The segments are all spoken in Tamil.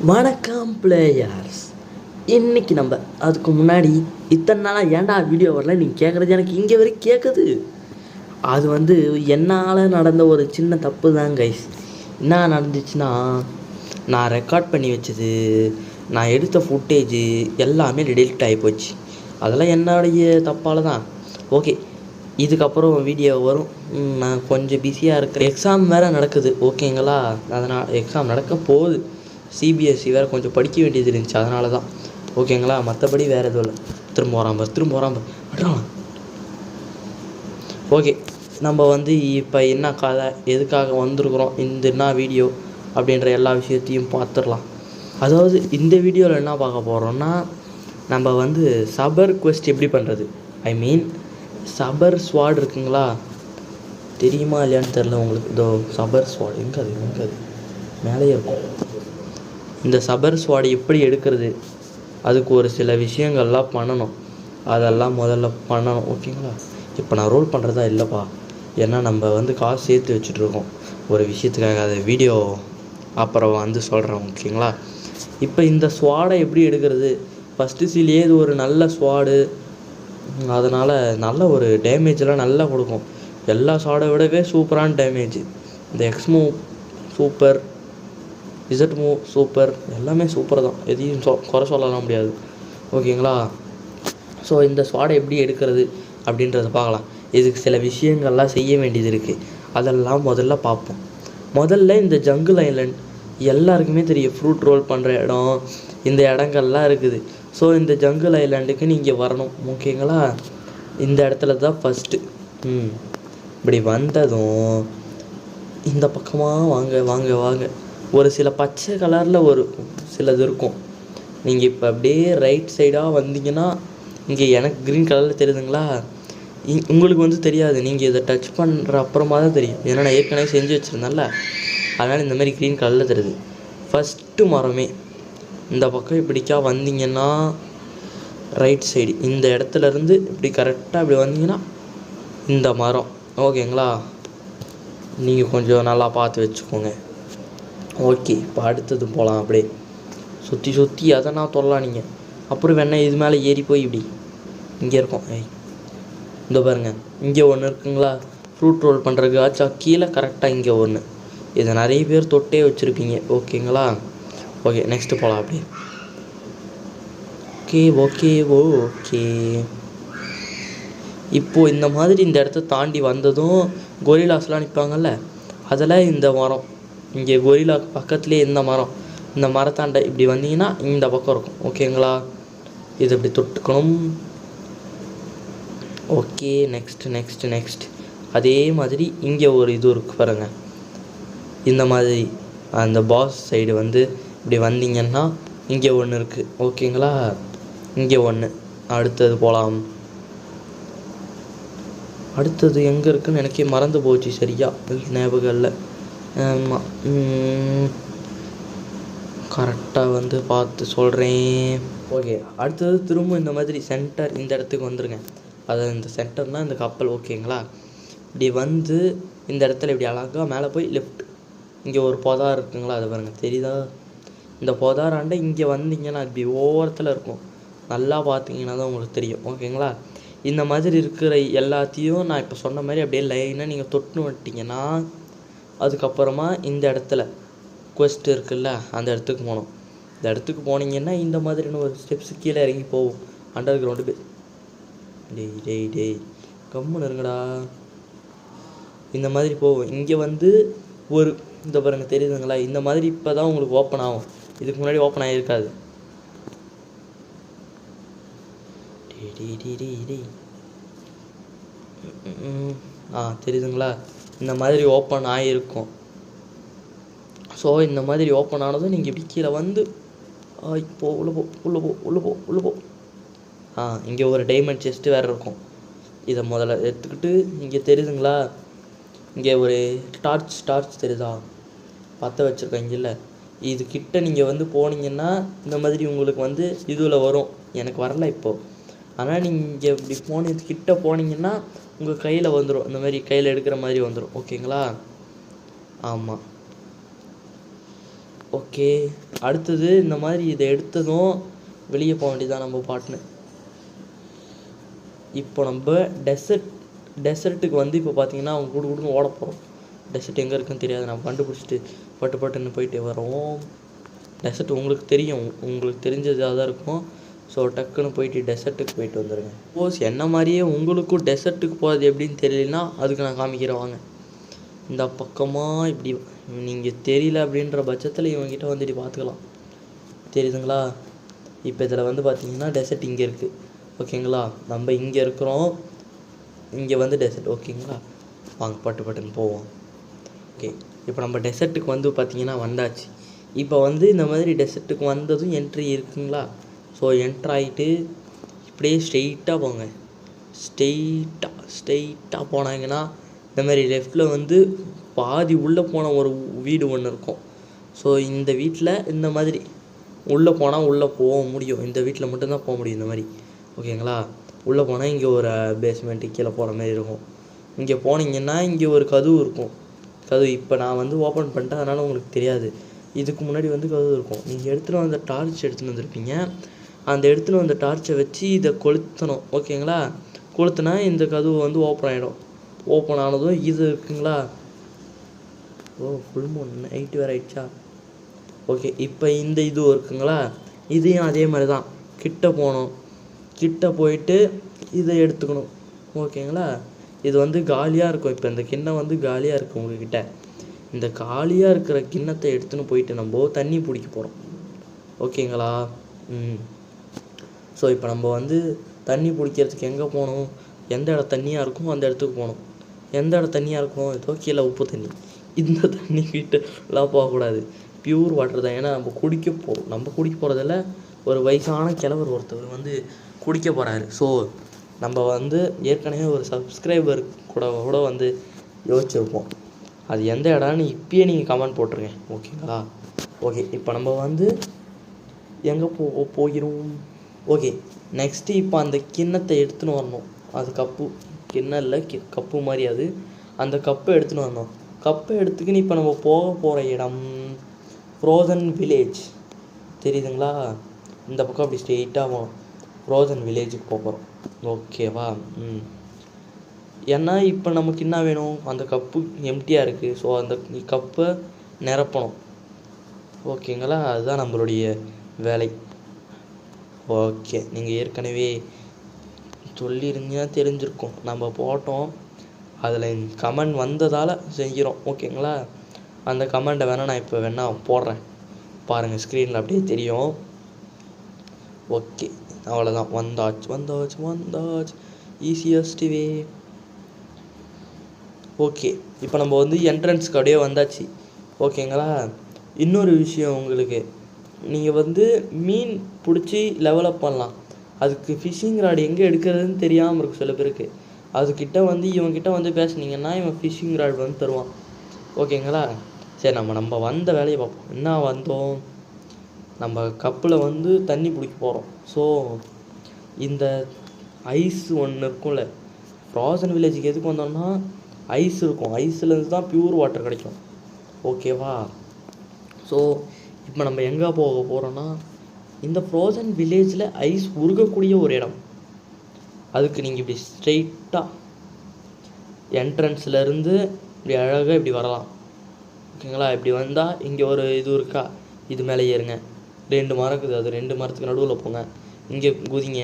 வணக்கம் பிளேயர்ஸ். இன்னைக்கு நம்ம அதுக்கு முன்னாடி இத்தனை நாளாக ஏன்டா வீடியோ வரல நீங்கள் கேட்குறது எனக்கு இங்கே வரைக்கும் கேட்குது. அது என்னால் நடந்த ஒரு சின்ன தப்பு தான் கைஸ். என்ன நடந்துச்சுன்னா, நான் ரெக்கார்ட் பண்ணி வச்சது, நான் எடுத்த ஃபுட்டேஜு எல்லாமே டெலிட் ஆகி போச்சு. அதெல்லாம் என்னுடைய தப்பால் தான். ஓகே, இதுக்கப்புறம் வீடியோ வரும். நான் கொஞ்சம் பிஸியாக இருக்கிறேன், எக்ஸாம் வேறு நடக்குது ஓகேங்களா. அதனால் எக்ஸாம் நடக்க போகுது. சிபிஎஸ்சி வேறு கொஞ்சம் படிக்க வேண்டியது இருந்துச்சு, அதனால தான் ஓகேங்களா. மற்றபடி வேறு எதுவும் இல்லை. திரும்ப வராமல் அட்றான். ஓகே, நம்ம இப்போ என்ன கதை, எதுக்காக வந்திருக்குறோம், என்ன வீடியோ அப்படின்ற எல்லா விஷயத்தையும் பார்த்துடலாம். அதாவது இந்த வீடியோவில் என்ன பார்க்க போகிறோம்னா, நம்ம சபர் குவெஸ்ட் எப்படி பண்ணுறது, ஐ மீன் சபர் ஸ்வாட் இருக்குங்களா, தெரியுமா இல்லையான்னு தெரில உங்களுக்கு. இதோ சபர் ஸ்வாட் எங்கே அது மேலேயே இருக்கும். இந்த சபர் ஸ்வாட் எப்படி எடுக்கிறது, அதுக்கு ஒரு சில விஷயங்கள்லாம் பண்ணணும். அதெல்லாம் முதல்ல பண்ணணும் ஓகேங்களா. இப்போ நான் ரோல் பண்ணுறதா இல்லைப்பா, ஏன்னா நம்ம காசு சேர்த்து வச்சுட்ருக்கோம் ஒரு விஷயத்துக்காக. அதை வீடியோ அப்புறம் சொல்கிறேன் ஓகேங்களா. இப்போ இந்த ஸ்வாடை எப்படி எடுக்கிறது, ஃபஸ்ட்டு சீலையே இது ஒரு நல்ல ஸ்வாடு, அதனால் நல்ல ஒரு டேமேஜெலாம் நல்லா கொடுக்கும். எல்லா ஸ்வாடை விடவே சூப்பரான டேமேஜ். இந்த எக்ஸ்மூ சூப்பர், இசட்மூ சூப்பர், எல்லாமே சூப்பர் தான், எதையும் குறை சொல்லலாம் முடியாது ஓகேங்களா. ஸோ இந்த ஸ்வாடை எப்படி எடுக்கிறது அப்படின்றத பார்க்கலாம். இதுக்கு சில விஷயங்கள்லாம் செய்ய வேண்டியது இருக்குது, அதெல்லாம் முதல்ல பார்ப்போம். முதல்ல இந்த ஜங்கிள் ஐலண்ட் எல்லாருக்குமே தெரியும், ஃப்ரூட் ரோல் பண்ணுற இடம், இந்த இடங்கள்லாம் இருக்குது. ஸோ இந்த ஜங்கிள் ஐலாண்டுக்கு நீங்கள் வரணும் ஓகேங்களா. இந்த இடத்துல தான் ஃபஸ்ட்டு இப்படி வந்ததும் இந்த பக்கமாக வாங்க. ஒரு சில பச்சை கலரில் ஒரு சிலது இருக்கும். நீங்கள் இப்போ அப்படியே ரைட் சைடாக வந்தீங்கன்னா, இங்கே எனக்கு க்ரீன் கலரில் தெரியுதுங்களா, உங்களுக்கு தெரியாது. நீங்கள் இதை டச் பண்ணுற அப்புறமா தான் தெரியும், ஏன்னா நான் ஏற்கனவே செஞ்சு வச்சுருந்தேன்ல, அதனால் இந்த மாதிரி க்ரீன் கலரில் தெரியுது. ஃபஸ்ட்டு மரமே இந்த பக்கம் இப்படிக்கா வந்தீங்கன்னா, ரைட் சைடு இந்த இடத்துலேருந்து இப்படி கரெக்டாக இப்படி வந்தீங்கன்னா இந்த மரம் ஓகேங்களா. நீங்கள் கொஞ்சம் நல்லா பார்த்து வச்சுக்கோங்க. ஓகே, இப்போ அடுத்தது போகலாம். அப்படியே சுற்றி அதை நான் தொடலாம். நீங்கள் அப்புறம் வேணா இது மேலே ஏறி போய் இப்படி இங்கே இருக்கும். இந்த பாருங்கள், இங்கே ஒன்று இருக்குங்களா, ஃப்ரூட் ரோல் பண்ணுறதுக்கு ஆச்சா, கீழே கரெக்டாக இங்கே ஒன்று. இதை நிறைய பேர் தொட்டே வச்சுருப்பீங்க ஓகேங்களா. ஓகே, நெக்ஸ்ட்டு போகலாம். அப்படியே ஓகே. இப்போது இந்த மாதிரி இந்த இடத்த தாண்டி வந்ததும் கொரில்லாஸ்லாம் நிற்பாங்கல்ல, அதில் இந்த மரம், இங்கே கொரில்லா பக்கத்துலேயே இந்த மரத்தாண்ட இப்படி வந்தீங்கன்னா இந்த பக்கம் இருக்கும் ஓகேங்களா. இது இப்படி தொட்டுக்கணும். ஓகே, நெக்ஸ்ட் அதே மாதிரி இங்கே ஒரு இது இருக்குது பாருங்கள், இந்த மாதிரி அந்த பாஸ் சைடு இப்படி வந்தீங்கன்னா இங்கே ஒன்று இருக்குது ஓகேங்களா. இங்கே ஒன்று. அடுத்தது போகலாம். அடுத்தது எங்கே இருக்குதுன்னு எனக்கே மறந்து போச்சு, சரியா ஞாபகம் இல்லை. ஆமாம், கரெக்டாக பார்த்து சொல்கிறேன். ஓகே, அடுத்தது திரும்ப இந்த மாதிரி சென்டர் இந்த இடத்துக்கு வந்துடுங்க. அதாவது இந்த சென்டர்னால் இந்த கப்பல் ஓகேங்களா. இப்படி இந்த இடத்துல இப்படி அழகாக மேலே போய் லெஃப்ட், இங்கே ஒரு புதார் இருக்குங்களா, அது பாருங்கள் தெரியுதா. இந்த புதாராண்ட இங்கே வந்தீங்கன்னா இப்படி ஓரத்தில் இருக்கும், நல்லா பார்த்தீங்கன்னா தான் உங்களுக்கு தெரியும் ஓகேங்களா. இந்த மாதிரி இருக்கிற எல்லாத்தையும் நான் இப்போ சொன்ன மாதிரி அப்படியே லைனாக நீங்கள் தொட்டு வந்துட்டிங்கன்னா, அதுக்கப்புறமா இந்த இடத்துல குவெஸ்ட் இருக்குல்ல, அந்த இடத்துக்கு போகணும். இந்த இடத்துக்கு போனீங்கன்னா இந்த மாதிரியான ஒரு ஸ்டெப்ஸு கீழே இறங்கி போகும் அண்டர் கிரவுண்டு. டேய் கம்முன்னு இருங்கடா. இந்த மாதிரி போகும். இங்கே ஒரு இந்த பாருங்கள் தெரியுதுங்களா, இந்த மாதிரி இப்போ தான் உங்களுக்கு ஓப்பன் ஆகும், இதுக்கு முன்னாடி ஓப்பன் ஆகிருக்காது. டேய் தெரியுதுங்களா, இந்த மாதிரி ஓப்பன் ஆகிருக்கும். ஸோ இந்த மாதிரி ஓப்பன் ஆனதும் நீங்கள் இப்படி கீழே இப்போ உள்ளே போ. இங்கே ஒரு டைமண்ட் செஸ்ட்டு வேறு இருக்கும். இதை முதல்ல எடுத்துக்கிட்டு, இங்கே தெரியுதுங்களா, இங்கே ஒரு டார்ச் தெரியுதா, பற்ற வச்சுருக்கேன் இங்கே இல்லை. இது கிட்ட நீங்கள் போனீங்கன்னா இந்த மாதிரி உங்களுக்கு இதில் வரும், எனக்கு வரல இப்போது. ஆனால் நீங்கள் இப்படி கிட்ட போனீங்கன்னா உங்கள் கையில் வந்துடும், இந்த மாதிரி கையில் எடுக்கிற மாதிரி வந்துடும் ஓகேங்களா. ஆமாம், ஓகே, அடுத்தது இந்த மாதிரி இதை எடுத்ததும் வெளியே போக வேண்டியதான் நம்ம பாட்டுன்னு. இப்போ நம்ம டெசர்ட்டுக்கு வந்து இப்போ பார்த்தீங்கன்னா அவங்க கூடுன்னு ஓட போகிறோம். டெசர்ட் எங்கே இருக்குன்னு தெரியாது, நம்ம கண்டுபிடிச்சிட்டு பட்டுன்னு போயிட்டே வரோம். டெசர்ட் உங்களுக்கு தெரியும், உங்களுக்கு தெரிஞ்சதாக தான் இருக்கும். ஸோ டக்குன்னு போயிட்டு டெசர்ட்டுக்கு போயிட்டு வந்துடுங்க. சப்போஸ் என்ன மாதிரியே உங்களுக்கும் டெசர்ட்டுக்கு போகிறது எப்படின்னு தெரியலனா அதுக்கு நான் காமிக்கிறேன் வாங்க. இந்த பக்கமாக இப்படி நீங்கள் தெரியல அப்படின்ற பட்சத்தில் இவங்ககிட்ட வந்துட்டு பார்த்துக்கலாம். தெரியுதுங்களா? இப்போ இதில் வந்து பார்த்தீங்கன்னா டெசர்ட் இங்கே இருக்குது. ஓகேங்களா? நம்ம இங்கே இருக்கிறோம், இங்கே வந்து டெசர்ட். ஓகேங்களா? வாங்க பட்டுன்னு போவோம். ஓகே, இப்போ நம்ம டெசர்ட்டுக்கு வந்து பார்த்தீங்கன்னா வந்தாச்சு. இப்போ வந்து இந்த மாதிரி டெசர்ட்டுக்கு வந்ததும் என்ட்ரி இருக்குங்களா? ஸோ என்ட்ரு ஆகிட்டு இப்படியே ஸ்ட்ரெயிட்டாக போங்க. ஸ்ட்ரெயிட்டாக போனாங்கன்னா இந்த மாதிரி லெஃப்டில் வந்து பாதி உள்ளே போன ஒரு வீடு ஒன்று இருக்கும். ஸோ இந்த வீட்டில் இந்த மாதிரி உள்ளே போனால் உள்ளே போக முடியும். இந்த வீட்டில் மட்டும்தான் போக முடியும் இந்த மாதிரி. ஓகேங்களா? உள்ளே போனால் இங்கே ஒரு பேஸ்மெண்ட்டு கீழே போகிற மாதிரி இருக்கும். இங்கே போனீங்கன்னா இங்கே ஒரு கதவு இருக்கும். கதவு இப்போ நான் வந்து ஓப்பன் பண்ணிட்டேன், அதனால் உங்களுக்கு தெரியாது. இதுக்கு முன்னாடி வந்து கதவு இருக்கும். நீங்கள் எடுத்துகிட்டு வந்த டார்ச் எடுத்துகிட்டு வந்திருப்பீங்க. அந்த எடுத்துகிட்டு வந்த டார்ச்சை வச்சு இதை கொளுத்தணும். ஓகேங்களா? கொளுத்துனா இந்த கதவு வந்து ஓப்பன் ஆகிடும். ஓப்பன் ஆனதும் இது இருக்குங்களா? ஓ, ஃபுல் மூன் நைட்டு வேறு ஆயிடுச்சா? ஓகே, இப்போ இந்த இது இருக்குங்களா? இதையும் அதே மாதிரி தான் கிட்ட போகணும். கிட்ட போயிட்டு இதை எடுத்துக்கணும். ஓகேங்களா? இது வந்து காலியாக இருக்கும். இப்போ இந்த கிண்ணம் வந்து காலியாக இருக்குது உங்கள்கிட்ட. இந்த காலியாக இருக்கிற கிண்ணத்தை எடுத்துன்னு போயிட்டு நம்ம தண்ணி பிடிக்க போகிறோம். ஓகேங்களா? ஸோ இப்போ நம்ம வந்து தண்ணி பிடிக்கிறதுக்கு எங்கே போகணும்? எந்த இடம் தண்ணியாக இருக்கும் அந்த இடத்துக்கு போகணும். எந்த இடம் தண்ணியாக இருக்கும்? ஏதோ கீழே உப்பு தண்ணி. இந்த தண்ணி வீட்டுலாம் போகக்கூடாது. பியூர் வாட்டர் தான். ஏன்னா நம்ம குடிக்க போகிறோம். நம்ம குடிக்க போகிறதில்ல, ஒரு வயசான கிழவர் ஒருத்தவர் வந்து குடிக்க போகிறாரு. ஸோ நம்ம வந்து ஏற்கனவே ஒரு சப்ஸ்கிரைபர் கூட வந்து யோசிச்சிருப்போம். அது எந்த இடம்னு இப்பயே நீங்கள் கமெண்ட் போட்டுருங்க. ஓகேங்களா? ஓகே, இப்போ நம்ம வந்து எங்கே போகிறோம்? ஓகே, நெக்ஸ்ட்டு இப்போ அந்த கிண்ணத்தை எடுத்துன்னு வரணும். அது கிண்ணம் இல்லை, கப்பு மாதிரி. அது அந்த கப்பை எடுத்துன்னு வரணும். கப்பை எடுத்துக்கின்னு இப்போ நம்ம போகிற இடம் ஃப்ரோசன் வில்லேஜ். தெரியுதுங்களா? இந்த பக்கம் அப்படி ஸ்ட்ரெயிட்டாக போகணும். ஃப்ரோசன் வில்லேஜுக்கு போகிறோம். ஓகேவா? ஏன்னா இப்போ நமக்கு என்ன வேணும்? அந்த கப்பு எம்டியாக இருக்குது. ஸோ அந்த கப்பை நிரப்பணும். ஓகேங்களா? அதுதான் நம்மளுடைய வேலை. ஓகே, நீங்கள் ஏற்கனவே சொல்லியிருந்தீங்கன்னா தெரிஞ்சிருக்கும். நம்ம போட்டோம், அதில் கமெண்ட் வந்ததால் செஞ்சிடும். ஓகேங்களா? அந்த கமெண்ட்டை வேணால் நான் இப்போ போடுறேன் பாருங்கள், ஸ்க்ரீனில் அப்படியே தெரியும். ஓகே, அவ்வளோதான். வந்தாச்சு. Easiest way. ஓகே, இப்போ நம்ம வந்து என்ட்ரன்ஸ்க்கு அப்படியே வந்தாச்சு. ஓகேங்களா? இன்னொரு விஷயம், உங்களுக்கு நீங்கள் வந்து மீன் பிடிச்சி லெவலப் பண்ணலாம். அதுக்கு ஃபிஷ்ஷிங் ராட் எங்கே எடுக்கிறதுன்னு தெரியாமல் இருக்கும் சில பேருக்கு. அதுக்கிட்ட வந்து இவங்ககிட்ட வந்து பேசுனீங்கன்னா இவன் ஃபிஷ்ஷிங் ராட் வந்து தருவான். ஓகேங்களா? சரி, நம்ம வந்த வேலையை பார்ப்போம். என்ன வந்தோம்? நம்ம கப்பில் வந்து தண்ணி பிடிக்க போகிறோம். ஸோ இந்த ஐஸ் ஒன்று இருக்கும்ல, ஃப்ரோசன் வில்லேஜுக்கு எதுக்கு வந்தோம்னா ஐஸ் இருக்கும். ஐஸ்லேருந்து தான் பியூர் வாட்டர் கிடைக்கும். ஓகேவா? ஸோ இப்போ நம்ம எங்கே போக போகிறோன்னா இந்த ஃப்ரோசன் வில்லேஜில் ஐஸ் உருகக்கூடிய ஒரு இடம். அதுக்கு நீங்கள் இப்படி ஸ்ட்ரெயிட்டாக என்ட்ரன்ஸ்லேருந்து இப்படி அழகாக இப்படி வரலாம். ஓகேங்களா? இப்படி வந்தால் இங்கே ஒரு இது இருக்கா, இது மேலே ஏறுங்க. 2 மரம் இருக்குது, அது 2 மரத்துக்கு நடுவில் போங்க. இங்கே குதிங்க.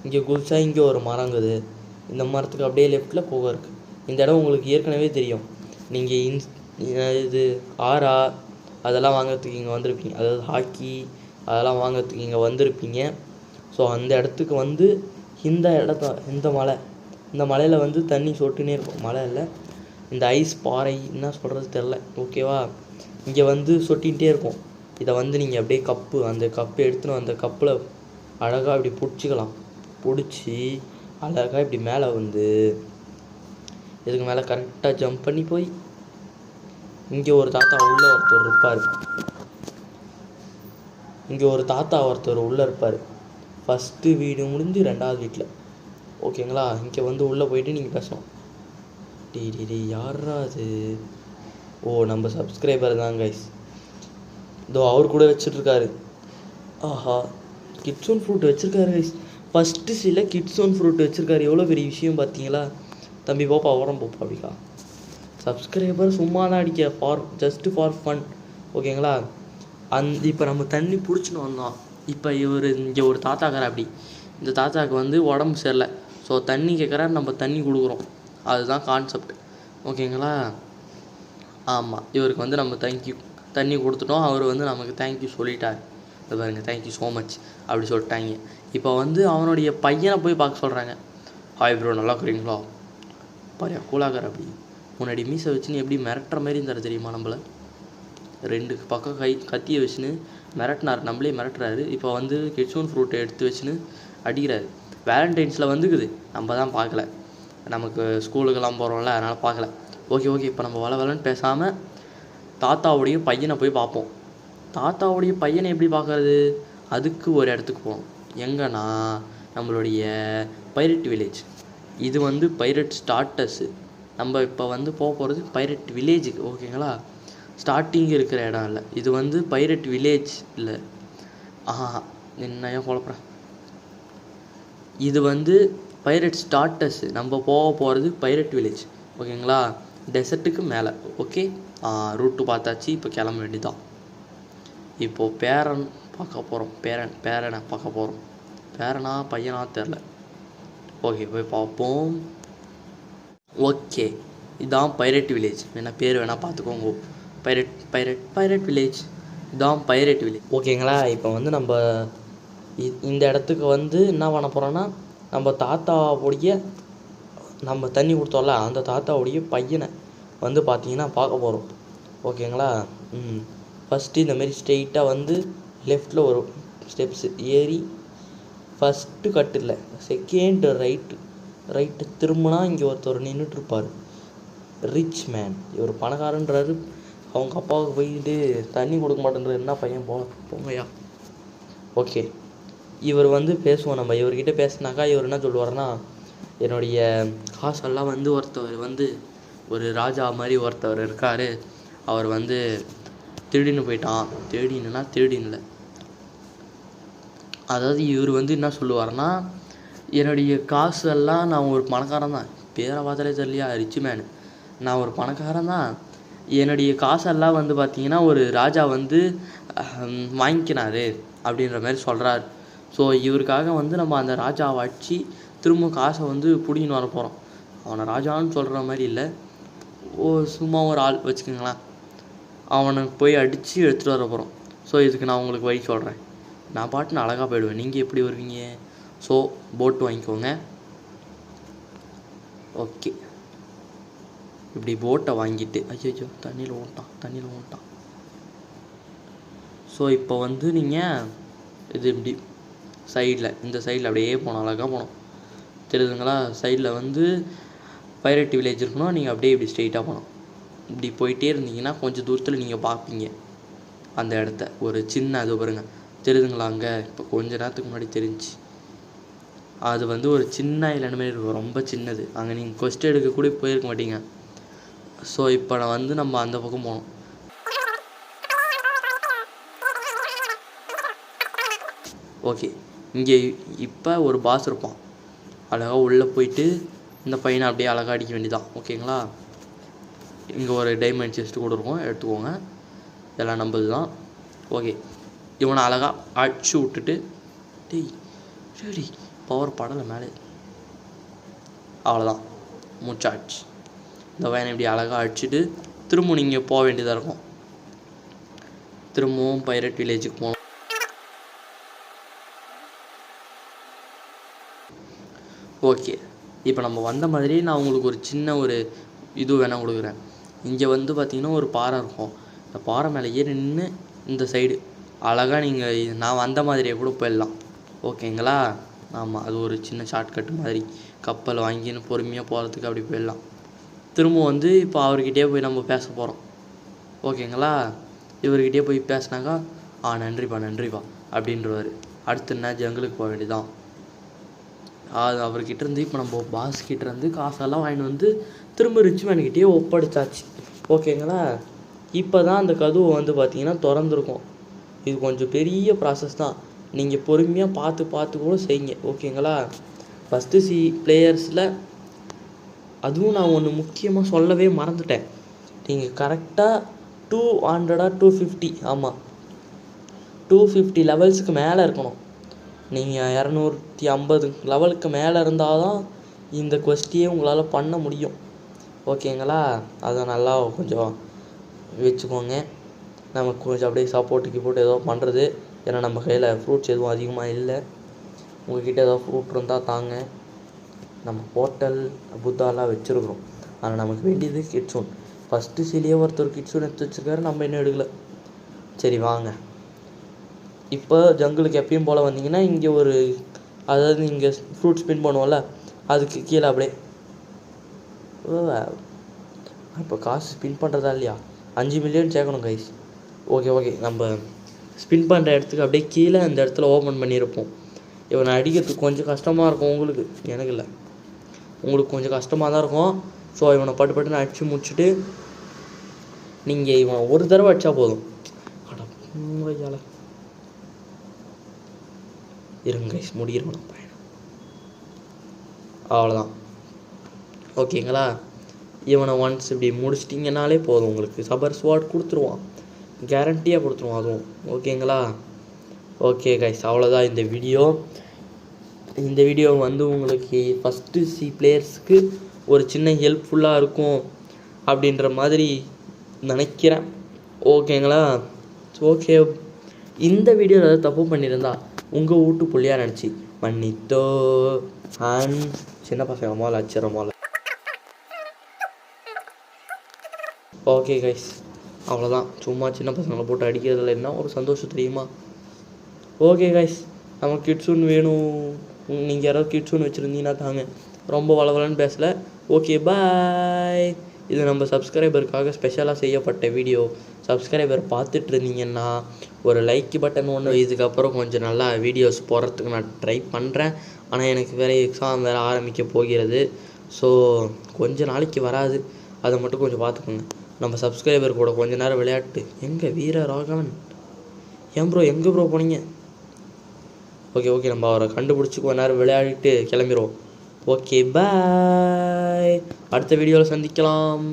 இங்கே குதிச்சா இங்கே ஒரு மரங்குது. இந்த மரத்துக்கு அப்படியே லெஃப்டில் போக இருக்குது. இந்த இடம் உங்களுக்கு ஏற்கனவே தெரியும். நீங்கள் இது ஆரா அதெல்லாம் வாங்கிறதுக்கு இங்கே வந்திருப்பீங்க. அதாவது ஹாக்கி அதெல்லாம் வாங்கிறதுக்கு இங்கே வந்திருப்பீங்க. ஸோ அந்த இடத்துக்கு வந்து இந்த மலையில் வந்து தண்ணி சொட்டுனே இருக்கும். மலை இல்லை, இந்த ஐஸ் பாறை, என்ன சொல்கிறது தெரில. ஓகேவா? இங்கே வந்து சொட்டிகிட்டே இருக்கும். இதை வந்து நீங்கள் அப்படியே அந்த கப்பை எடுத்துன்னு அந்த கப்பில் அழகாக இப்படி பிடிச்சிக்கலாம். பிடிச்சி அழகாக இப்படி மேலே வந்து இதுக்கு மேலே கரெக்டாக ஜம்ப் பண்ணி போய் இங்கே ஒரு தாத்தா உள்ளே ஒருத்தர் இருப்பார். உள்ளே இருப்பார். ஃபஸ்ட்டு வீடு முடிஞ்சு 2வது வீட்டில். ஓகேங்களா? இங்கே வந்து உள்ளே போயிட்டு நீங்கள் பேசணும். யாரா அது? ஓ, நம்ம சப்ஸ்கிரைபர் தான் கைஸ். இதோ அவர் கூட வச்சுட்ருக்காரு. ஆஹா, கிட்ஸ் ஒன் ஃப்ரூட் வச்சுருக்காரு கைஸ். ஃபஸ்ட்டு சில கிட்ஸ் ஒன் ஃப்ரூட் வச்சுருக்காரு. எவ்வளோ பெரிய விஷயம் பார்த்தீங்களா? தம்பி போப்பா, உரம் போப்பா அப்படிக்கா. சப்ஸ்கிரைபர் சும்மா தான் அடிக்க, ஜஸ்ட்டு ஃபார் ஃபன். ஓகேங்களா? இப்போ நம்ம தண்ணி பிடிச்சின்னு வந்தோம். இப்போ இங்கே ஒரு தாத்தாக்கார அப்படி. இந்த தாத்தாவுக்கு வந்து உடம்பு சரியில்லை. ஸோ தண்ணி கேட்குறாரு, நம்ம தண்ணி கொடுக்குறோம். அதுதான் கான்செப்ட். ஓகேங்களா? ஆமாம், இவருக்கு வந்து நம்ம தண்ணி கொடுத்துட்டோம். அவர் வந்து நமக்கு தேங்க்யூ சொல்லிட்டார். இது பாருங்க, தேங்க்யூ ஸோ மச் அப்படி சொல்லிட்டாங்க. இப்போ வந்து அவனுடைய பையனை போய் பார்க்க சொல்கிறாங்க. ஹாய் ப்ரோ, நல்லா இருக்கிறீங்களா? பாரியா கூலாக்கார அப்படி. முன்னாடி மீசை வச்சுன்னு எப்படி மிரட்டுற மாதிரி இருந்தார் தெரியுமா? நம்மளை 2 பக்கம் கத்தியை வச்சுன்னு மிரட்டினார். நம்மளே மிரட்டுறாரு. இப்போ வந்து கிட்ஸ் ஒன் ஃப்ரூட்டை எடுத்து வச்சுன்னு அடிக்கிறாரு. வேலண்டைன்ஸில் வந்துக்குது, நம்ம தான் பார்க்கல. நமக்கு ஸ்கூலுக்கெல்லாம் போகிறோம்ல, அதனால் பார்க்கல. ஓகே இப்போ நம்ம வளன்னு பேசாமல் தாத்தாவுடைய பையனை போய் பார்ப்போம். தாத்தாவுடைய பையனை எப்படி பார்க்கறது? அதுக்கு ஒரு இடத்துக்கு போகணும். எங்கன்னா நம்மளுடைய பைரட் வில்லேஜ். இது வந்து பைரட் ஸ்டார்டர்ஸு. நம்ம இப்போ வந்து போகிறது பைரட் வில்லேஜுக்கு. ஓகேங்களா? ஸ்டார்டிங் இருக்கிற இடம் இல்லை, இது வந்து பைரட் வில்லேஜ் இல்லை. என்னையா குழப்பறேன். இது வந்து பைரட் ஸ்டார்டர்ஸு. நம்ம போகிறது பைரட் வில்லேஜ். ஓகேங்களா? டெசர்ட்டுக்கு மேலே. ஓகே, ரூட்டு பார்த்தாச்சு. இப்போ கிளம்ப வேண்டியதான். இப்போது பேரன் பார்க்க போகிறோம். பேரனை பார்க்க போகிறோம். பேரனா பையனா தெரில. ஓகே, போய் பார்ப்போம். ஓகே, இதுதான் பைரட் வில்லேஜ். என்ன பேர் வேணால் பார்த்துக்கோங்க. Pirate village. இதுதான் பைரட் வில்லேஜ். ஓகேங்களா? இப்போ வந்து நம்ம இந்த இடத்துக்கு வந்து என்ன பண்ண போகிறோன்னா, நம்ம தாத்தாவுடைய நம்ம தண்ணி கொடுத்தோம்ல, அந்த தாத்தாவுடைய பையனை வந்து பார்த்தீங்கன்னா பார்க்க போகிறோம். ஓகேங்களா? ஃபஸ்ட்டு இந்தமாரி ஸ்ட்ரெயிட்டாக வந்து லெஃப்டில் ஒரு ஸ்டெப்ஸு ஏறி ஃபஸ்ட்டு கட்டில் செகண்ட் ரைட்டு திரும்பினா இங்கே ஒருத்தர் நின்றுட்டுருப்பார். Rich man. இவர் பணக்காரன்றாரு. அவங்க அப்பாவுக்கு போயிட்டு தண்ணி கொடுக்க மாட்டேன்றாரு. என்ன பையன் போங்கய்யா. ஓகே, இவர் வந்து பேசுவோம். நம்ம இவர்கிட்ட பேசினாக்கா இவர் என்ன சொல்லுவார்னா, என்னுடைய காசெல்லாம் வந்து ஒருத்தவர் வந்து ஒரு ராஜா மாதிரி ஒருத்தவர் இருக்கார். அவர் வந்து திருடின்னு போயிட்டான். திருடின்னுல அதாவது இவர் வந்து என்ன சொல்லுவார்னா, என்னுடைய காசெல்லாம், நான் ஒரு பணக்காரன் தான். பேரை பார்த்தாலே தெரியலையா, ரிச் மேனு. நான் ஒரு பணக்காரன் தான். என்னுடைய காசெல்லாம் வந்து பார்த்திங்கன்னா ஒரு ராஜா வந்து வாங்கிக்கினாரு அப்படின்ற மாதிரி சொல்கிறார். ஸோ இவருக்காக வந்து நம்ம அந்த ராஜாவை அடித்து திரும்ப காசை வந்து பிடிங்கின்னு வர போகிறோம். அவனை ராஜான்னு சொல்கிற மாதிரி இல்லை, சும்மா ஒரு ஆள் வச்சுக்கோங்களேன். அவனுக்கு போய் அடித்து எடுத்துகிட்டு வர போகிறோம். ஸோ இதுக்கு நான் உங்களுக்கு வழி சொல்கிறேன். நான் பாட்டுன்னு அழகாக போயிடுவேன். நீங்கள் எப்படி வருவீங்க? ஸோ போட்டு வாங்கிக்கோங்க. ஓகே, இப்படி போட்டை வாங்கிட்டு ஐயோ தண்ணியில் ஓட்டான். ஸோ இப்போ வந்து நீங்கள் இது இப்படி இந்த சைடில் அப்படியே போகணும். அழகாக போகணும். தெரியுதுங்களா? சைடில் வந்து பைரட் வில்லேஜ் இருக்கணும். நீங்கள் அப்படியே இப்படி ஸ்ட்ரெயிட்டாக போகணும். இப்படி போயிட்டே இருந்தீங்கன்னா கொஞ்சம் தூரத்தில் நீங்கள் பார்ப்பீங்க அந்த இடத்த. ஒரு சின்ன அது பாருங்க, தெரியுதுங்களா? அங்கே இப்போ கொஞ்ச நேரத்துக்கு முன்னாடி தெரிஞ்சு அது வந்து ஒரு சின்ன ஐலாண்ட் மாதிரி இருக்கும், ரொம்ப சின்னது. அங்கே நீங்கள் கொஸ்ட் எடுக்க கூட போயிருக்க மாட்டீங்க. ஸோ இப்போ நான் வந்து நம்ம அந்த பக்கம் போகணும். ஓகே, இங்கே இப்போ ஒரு பாஸ் இருப்பான். அழகாக உள்ளே போயிட்டு இந்த பையனை அப்படியே அழகாக அடிக்க வேண்டியதான். ஓகேங்களா? இங்கே ஒரு டைமண்ட் செஸ்ட்டு கூட இருக்கும், எடுத்துக்கோங்க. இதெல்லாம் நம்பது தான். ஓகே, இவனை அழகாக அடிச்சு விட்டுட்டு சரி பவர் படலை மேலே. அவ்வளோதான், மூச்சாச்சு. இந்த பையனை இப்படி அழகாக அடிச்சுட்டு திரும்ப நீங்கள் போக வேண்டியதாக இருக்கும். திரும்பவும் பைரட் வில்லேஜுக்கு போகணும். ஓகே, இப்போ நம்ம வந்த மாதிரி நான் உங்களுக்கு ஒரு சின்ன ஒரு இது வேணால் கொடுக்குறேன். இங்கே வந்து பார்த்திங்கன்னா ஒரு பாறை இருக்கும். இந்த பாறை மேலே ஏறி நின்று இந்த சைடு அழகாக நீங்கள் நான் வந்த மாதிரியே கூட போயிடலாம். ஓகேங்களா? ஆமாம், அது ஒரு சின்ன ஷார்ட்கட் மாதிரி. கப்பல் வாங்கின்னு பொறுமையாக போகிறதுக்கு அப்படி போயிடலாம். திரும்ப வந்து இப்போ அவர்கிட்டே போய் நம்ம பேச போகிறோம். ஓகேங்களா? இவர்கிட்டே போய் பேசினாக்கா நன்றிப்பா அப்படின்றவார். அடுத்து என்ன, ஜங்களுக்கு போக வேண்டியதான். அது அவர்கிட்ட இருந்து இப்போ நம்ம பாஸ்கிட்ட இருந்து காசெல்லாம் வாங்கிட்டு வந்து திரும்ப ரிச் மேன்கிட்டே ஒப்படைச்சாச்சு. ஓகேங்களா? இப்போ தான் அந்த கதவு வந்து பார்த்திங்கன்னா திறந்துருக்கும். இது கொஞ்சம் பெரிய ப்ராசஸ் தான். நீங்கள் பொறுமையாக பார்த்து கூட செய்யுங்க, ஓகேங்களா? ஃபஸ்ட்டு பிளேயர்ஸில் அதுவும் நான் ஒன்று முக்கியமாக சொல்லவே மறந்துட்டேன். நீங்கள் கரெக்டாக 200 250, ஆமாம் 250 லெவல்ஸுக்கு மேலே இருக்கணும். நீங்கள் 250 லெவலுக்கு மேலே இருந்தால் தான் இந்த குவெஸ்டியே உங்களால் பண்ண முடியும், ஓகேங்களா? அதை நல்லா கொஞ்சம் வச்சுக்கோங்க. நமக்கு கொஞ்சம் அப்படியே சப்போர்ட் ஏதோ பண்ணுறது. ஏன்னா நம்ம கையில் ஃப்ரூட்ஸ் எதுவும் அதிகமாக இல்லை. உங்கள்கிட்ட ஏதோ ஃப்ரூட் இருந்தால் தாங்க. நம்ம போர்ட்டல் புத்தாலாம் வச்சுருக்குறோம். ஆனால் நமக்கு வேண்டியது கிட்ஸோன். ஃபஸ்ட்டு சிலியே ஒருத்தர் கிட்ஸோன் எடுத்து வச்சுருக்காரு, நம்ம இன்னும் எடுக்கலை. சரி வாங்க, இப்போ ஜங்கிளுக்கு எப்பயும் போல் வந்தீங்கன்னா இங்கே ஒரு, அதாவது இங்கே ஃப்ரூட் ஸ்பின் பண்ணுவோம்ல, அதுக்கு கீழே அப்படியே இப்போ காசு ஸ்பின் பண்ணுறதா இல்லையா? 5 மில்லியன் சேர்க்கணும் கைஸ். ஓகே நம்ம ஸ்பின் பண்ணுற இடத்துக்கு அப்படியே கீழே அந்த இடத்துல ஓப்பன் பண்ணியிருப்போம். இவனை அடிக்கிறதுக்கு கொஞ்சம் கஷ்டமாக இருக்கும் உங்களுக்கு, எனக்கு இல்லை, உங்களுக்கு கொஞ்சம் கஷ்டமாக தான் இருக்கும். ஸோ இவனை பட்டுன்னு அடித்து முடிச்சுட்டு நீங்கள் இவனை ஒரு தடவை அடித்தா போதும். அட இருங்க கைஸ், முடிகிறோம் பையன். அவ்வளோதான், ஓகேங்களா? இவனை ஒன்ஸ் இப்படி முடிச்சிட்டிங்கனாலே போதும், உங்களுக்கு சபர் ஸ்வாட் கொடுத்துருவான், கேரண்டியாக கொடுத்துருவான் அதுவும், ஓகேங்களா? ஓகே கைஸ், அவ்வளோதான் இந்த வீடியோ. இந்த வீடியோ வந்து உங்களுக்கு ஃபஸ்ட்டு பிளேயர்ஸ்க்கு ஒரு சின்ன ஹெல்ப்ஃபுல்லாக இருக்கும் அப்படின்ற மாதிரி நினைக்கிறேன், ஓகேங்களா? ஓகே, இந்த வீடியோவில் ஏதாவது தப்பு பண்ணியிருந்தா உங்கள் வீட்டு புள்ளியாக நினச்சி மன்னித்தோ. அண்ட் சின்ன பசங்க மால் அச்சிடமால். ஓகே கைஸ், அவ்வளோதான். சும்மா சின்ன பசங்களை போட்டு அடிக்கிறதுல என்ன ஒரு சந்தோஷம் தெரியுமா? ஓகே கைஸ், நமக்கு கிட்ஸுன்னு வேணும். நீங்கள் யாராவது கிட்ஸுன்னு வச்சுருந்தீங்கன்னா தாங்க. ரொம்ப வளவலன்னு பேசலை. Okay bye. இது நம்ம சப்ஸ்கிரைபருக்காக ஸ்பெஷலாக செய்யப்பட்ட வீடியோ. சப்ஸ்கிரைபர் பார்த்துட்டு இருந்தீங்கன்னா ஒரு லைக் பட்டன் ஒன்று. இதுக்கப்புறம் கொஞ்சம் நல்லா வீடியோஸ் போடுறதுக்கு நான் ட்ரை பண்ணுறேன். ஆனால் எனக்கு வேறு எக்ஸாம் வேறு ஆரம்பிக்க போகிறது. ஸோ கொஞ்சம் நாளைக்கு வராது, அதை மட்டும் கொஞ்சம் பார்த்துக்கோங்க. நம்ம சப்ஸ்கிரைபர் கூட கொஞ்ச நேரம் விளையாட்டு. எங்கே வீர ராகவன்? ஏன் ப்ரோ எங்கே ப்ரோ போனீங்க? ஓகே நம்ம அவரை கண்டுபிடிச்சி கொஞ்ச நேரம் விளையாடிட்டு கிளம்பிடுவோம். ஓகே பாய், அடுத்த வீடியோவில் சந்திக்கலாம்.